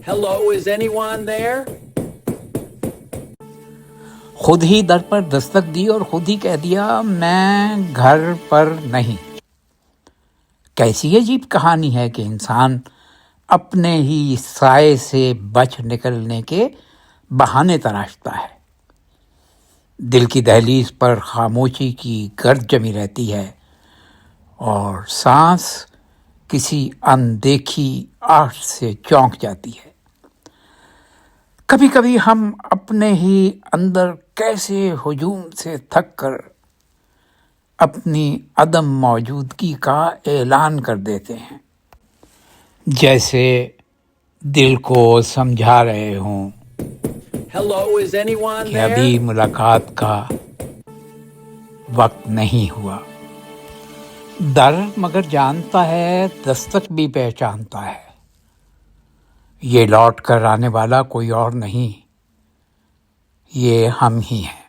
Hello, is anyone there? خود ہی در پر دستک دی اور خود ہی کہہ دیا میں گھر پر نہیں۔ کیسی عجیب کہانی ہے کہ انسان اپنے ہی سائے سے بچ نکلنے کے بہانے تراشتا ہے۔ دل کی دہلیز پر خاموشی کی گرد جمی رہتی ہے اور سانس کسی اندیکھی آہٹ سے چونک جاتی ہے۔ کبھی کبھی ہم اپنے ہی اندر کیسے ہجوم سے تھک کر اپنی عدم موجودگی کا اعلان کر دیتے ہیں، جیسے دل کو سمجھا رہے ہوں Hello, is anyone کہ ابھی there? ملاقات کا وقت نہیں ہوا۔ در مگر جانتا ہے، دستک بھی پہچانتا ہے، یہ لوٹ کر آنے والا کوئی اور نہیں، یہ ہم ہی ہیں۔